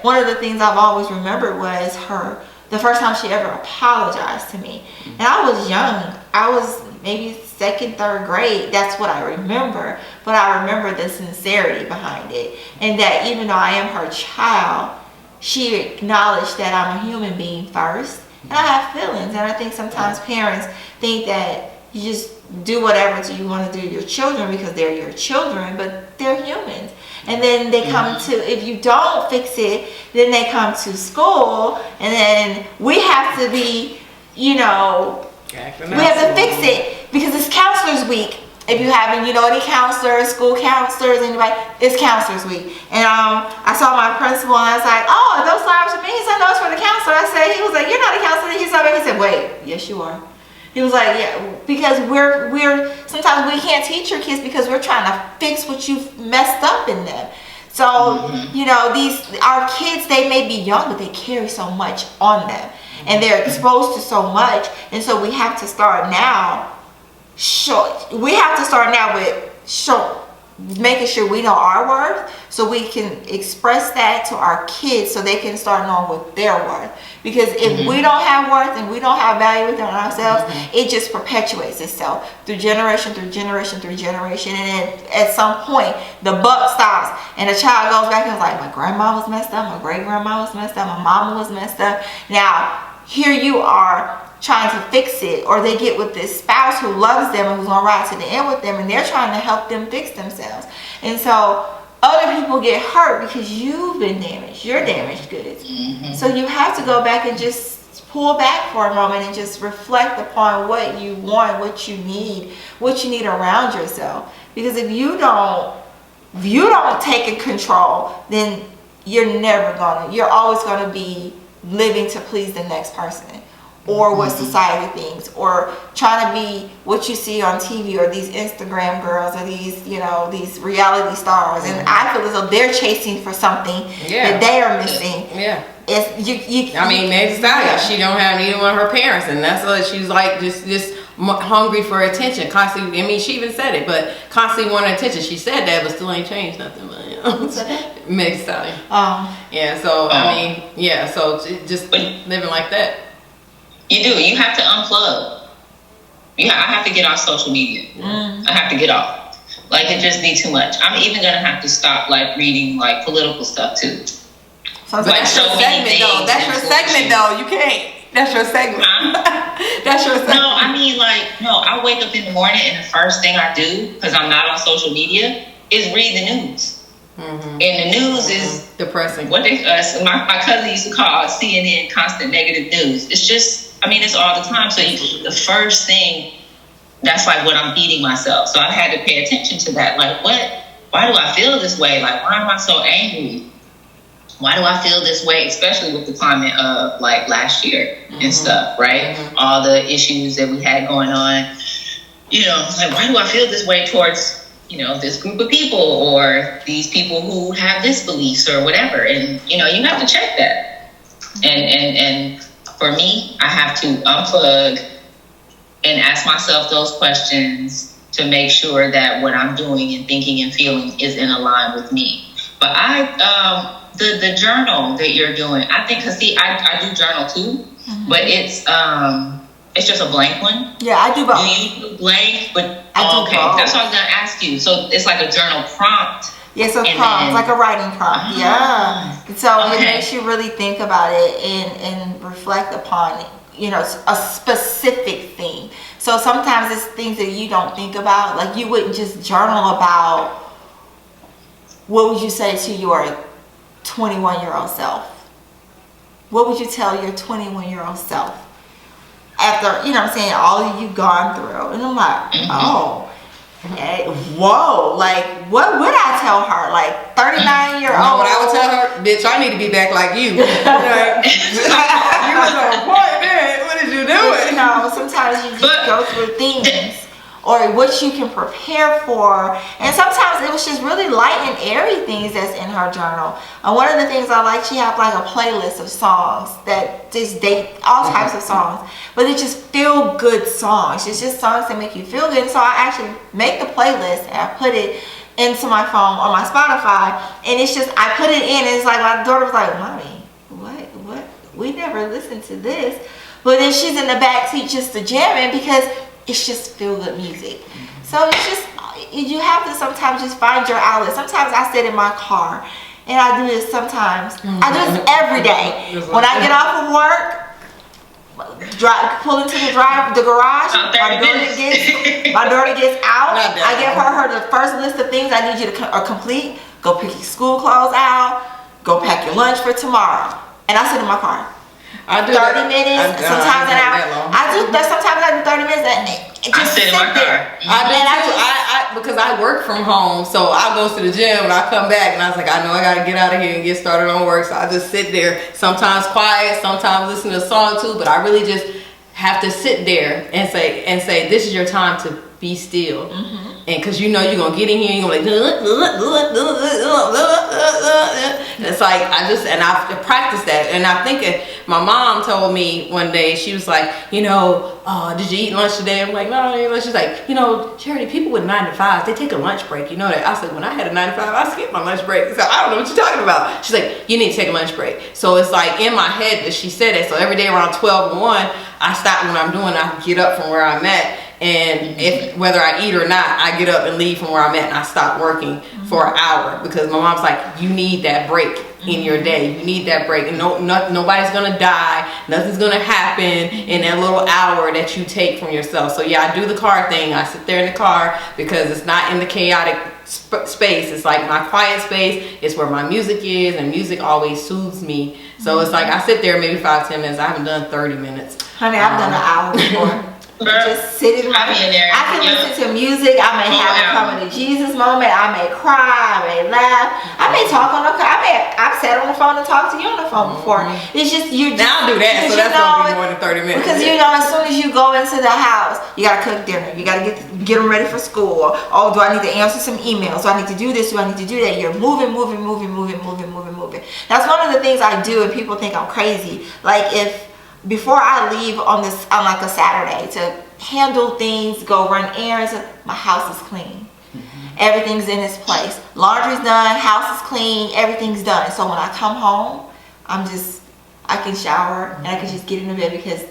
one of the things I've always remembered was the first time she ever apologized to me. And I was young. I was maybe second, third grade. That's what I remember. But I remember the sincerity behind it. And that even though I am her child, she acknowledged that I'm a human being first. And I have feelings. And I think sometimes parents think that you just do whatever you want to do to your children because they're your children, but they're humans. And then they come to, if you don't fix it, then they come to school, and then we have to be, we have to fix it because it's counselors week. If you haven't, any counselors, school counselors, anybody, it's counselors week. And I saw my principal and I was like, oh, are those flowers for me? He said, no, it's for the counselor. He was like, you're not a counselor. He said, wait, yes you are. He was like, yeah, because we're sometimes we can't teach your kids because we're trying to fix what you've messed up in them. So, our kids, they may be young, but they carry so much on them. And they're exposed to so much. And so we have to start now. Making sure we know our worth so we can express that to our kids so they can start knowing what their worth. Because if we don't have worth and we don't have value within ourselves, it just perpetuates itself through generation, through generation, through generation. And then at some point, the buck stops and the child goes back and is like, my grandma was messed up, my great-grandma was messed up, my mama was messed up. Now, here you are trying to fix it, or they get with this spouse who loves them and who's gonna ride to the end with them, and they're trying to help them fix themselves. And so other people get hurt because you've been damaged. You're damaged goods. So you have to go back and just pull back for a moment and just reflect upon what you want, what you need around yourself. Because if you don't take control, then you're always gonna be living to please the next person, or what society thinks, or trying to be what you see on TV, or these Instagram girls, or these these reality stars. And I feel as though they're chasing for something that they are missing. Meg Stallion, she don't have neither one of her parents, and that's why she's like just hungry for attention constantly. She even said it, but constantly wanting attention. She said that, but still ain't changed nothing. But Meg Stallion. So just living like that. You do. You have to unplug. I have to get off social media. I have to get off. Like, it just be too much. I'm even gonna have to stop reading political stuff too. So that's your segment though. That's your segment though. You can't. That's your segment. That's your segment. No, I wake up in the morning and the first thing I do, because I'm not on social media, is read the news. And the news is depressing. What my cousin used to call CNN constant negative news. It's just, it's all the time. So the first thing, that's what I'm feeding myself. So I had to pay attention to that. Why do I feel this way? Why am I so angry? Why do I feel this way? Especially with the climate of last year and stuff, right? All the issues that we had going on. Why do I feel this way towards this group of people, or these people who have this beliefs or whatever? And, you have to check that. And for me, I have to unplug and ask myself those questions to make sure that what I'm doing and thinking and feeling is in line with me. But the journal that you're doing, I think, because I do journal too, but it's just a blank one. Yeah, I do both. Do you do blank? But okay, that's what I was gonna ask you. So it's like a journal prompt. Yes, a prompt, like a writing prompt. So it makes you really think about it and reflect upon a specific thing. So sometimes it's things that you don't think about. You wouldn't just journal about, what would you say to your 21-year-old self? What would you tell your 21-year-old self after, all you've gone through? And I'm like, whoa, what would I tell her? 39-year-old? What I would tell her, bitch, I need to be back like you. You was on point, man. What did you do? Sometimes you just go through things, or what you can prepare for. And sometimes it was just really light and airy things that's in her journal. And one of the things I like, she have a playlist of songs that just date all types of songs, but it's just feel good songs. It's just songs that make you feel good. And so I actually make the playlist and I put it into my phone on my Spotify, and it's just, I put it in, and it's like, my daughter was like, Mommy, what? We never listened to this. But then she's in the back seat just jamming because it's just feel good music. So it's just, you have to sometimes just find your outlet. Sometimes I sit in my car, and I do this sometimes. I do this every day. When I get off of work, pull into the garage. My daughter gets out. I give her the first list of things I need you to complete. Go pick your school clothes out. Go pack your lunch for tomorrow. And I sit in my car. I do 30 minutes, sometimes an hour. I do that. Sometimes I do 30 minutes. I sit in my car. Because I work from home, so I go to the gym and I come back and I was like, I know I gotta get out of here and get started on work. So I just sit there, sometimes quiet, sometimes listen to a song too. But I really just have to sit there and say, this is your time to be still. And because you know you're gonna get in here, you're gonna it's like I practiced that. And I think my mom told me one day, she was like, did you eat lunch today? I'm like, no, I didn't eat lunch. She's like, Charity, people with 9 to 5, they take a lunch break. You know that? I said, when I had a 9 to 5, I skipped my lunch break. So I don't know what you're talking about. She's like, you need to take a lunch break. So it's like in my head that she said it. So every day around 12 and 1, I stop what I'm doing. I get up from where I'm at. And if whether I eat or not, I get up and leave from where I'm at and I stop working for an hour, because my mom's like, you need that break in your day. You need that break. And nobody's gonna die. Nothing's gonna happen in that little hour that you take from yourself. So yeah, I do the car thing. I sit there in the car because it's not in the chaotic space. It's like my quiet space. It's where my music is, and music always soothes me. So it's like I sit there maybe 5-10 minutes. I haven't done 30 minutes. Honey, I've done an hour before. Just sit in my, I can listen to music. I may have a coming to Jesus moment. I may cry. I may laugh. I may talk on the car. I've sat on the phone and talked to you on the phone before. It's just you. Now I do that, so that's gonna be more than 30 minutes. Because as soon as you go into the house, you gotta cook dinner. You gotta get them ready for school. Oh, do I need to answer some emails? Do I need to do this? Do I need to do that? You're moving. That's one of the things I do, and people think I'm crazy. Like before I leave on like a Saturday to handle things, go run errands, my house is clean. Everything's in its place. Laundry's done, house is clean, everything's done. So when I come home, I can shower and I can just get into bed, because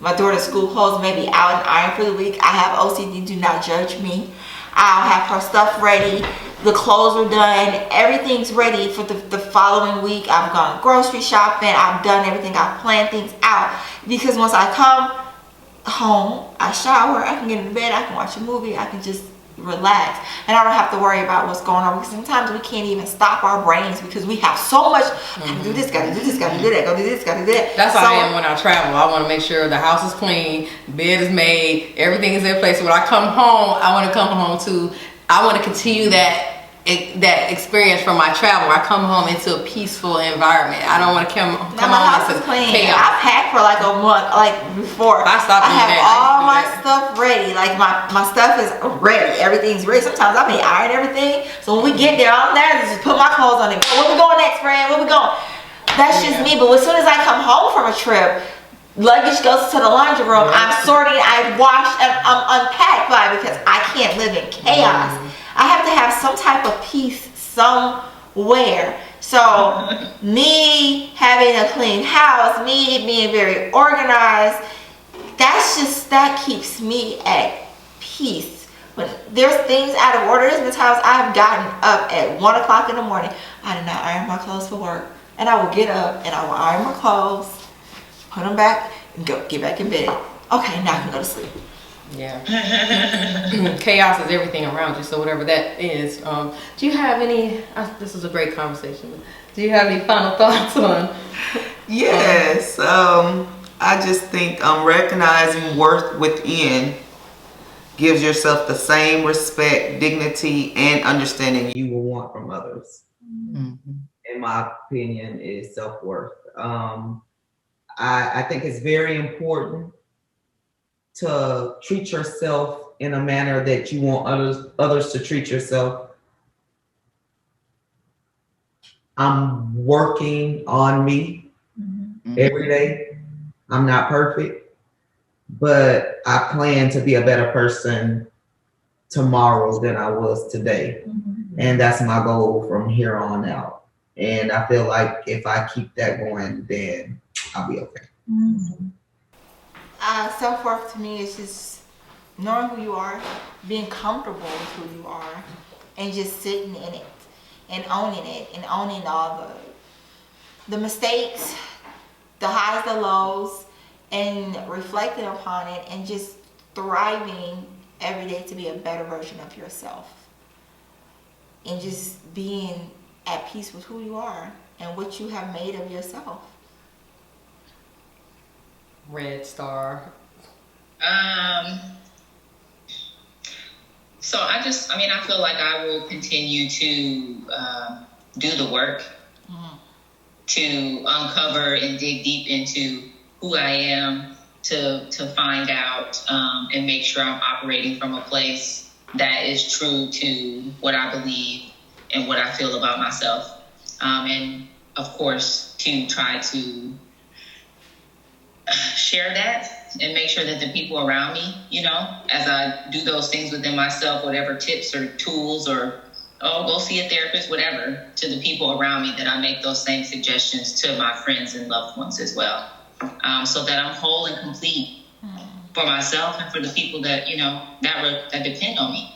my daughter's school clothes may be out and ironed for the week. I have OCD, do not judge me. I'll have her stuff ready. The clothes are done. Everything's ready for the following week. I've gone grocery shopping. I've done everything. I've planned things out. Because once I come home, I shower. I can get into bed. I can watch a movie. I can just relax. And I don't have to worry about what's going on. Because sometimes we can't even stop our brains because we have so much. Gotta do this, gotta do this, gotta do that, gotta do this, gotta do that. That's how I am when I travel. I want to make sure the house is clean, bed is made, everything is in place. So when I come home, I want to come home I want to continue that experience from my travel. I come home into a peaceful environment. I don't want to come home into chaos. I've packed for like a month, like before. I have all my stuff ready. Like my stuff is ready. Everything's ready. Sometimes I may iron everything. So when we get there, all there is just put my clothes on and go, where we going next, friend? Where we going? That's just me. But as soon as I come home from a trip, luggage goes to the laundry room. I'm sorting, I wash, and I'm unpacked because I can't live in chaos. I have to have some type of peace somewhere. So me having a clean house, me being very organized, that keeps me at peace. When there's things out of order, there's been times I've gotten up at 1 o'clock in the morning. I did not iron my clothes for work. And I will get up and I will iron my clothes, put them back, and get back in bed. Okay, now I can go to sleep. Yeah. Chaos is everything around you, so whatever that is. Do you have any, this is a great conversation, do you have any final thoughts on? Yes. I just think recognizing worth within gives yourself the same respect, dignity, and understanding you will want from others. In my opinion, is self-worth. I think it's very important to treat yourself in a manner that you want others to treat yourself. I'm working on me every day. I'm not perfect, but I plan to be a better person tomorrow than I was today. And that's my goal from here on out. And I feel like if I keep that going, then I'll be okay. Self-worth to me is just knowing who you are, being comfortable with who you are, and just sitting in it and owning all the mistakes, the highs, the lows, and reflecting upon it and just thriving every day to be a better version of yourself. And just being at peace with who you are and what you have made of yourself. Red Star. So I feel like I will continue to do the work to uncover and dig deep into who I am, to find out and make sure I'm operating from a place that is true to what I believe and what I feel about myself. And of course, to try to share that and make sure that the people around me, as I do those things within myself, whatever tips or tools or, go see a therapist, whatever, to the people around me, that I make those same suggestions to my friends and loved ones as well. So that I'm whole and complete for myself and for the people that, that depend on me.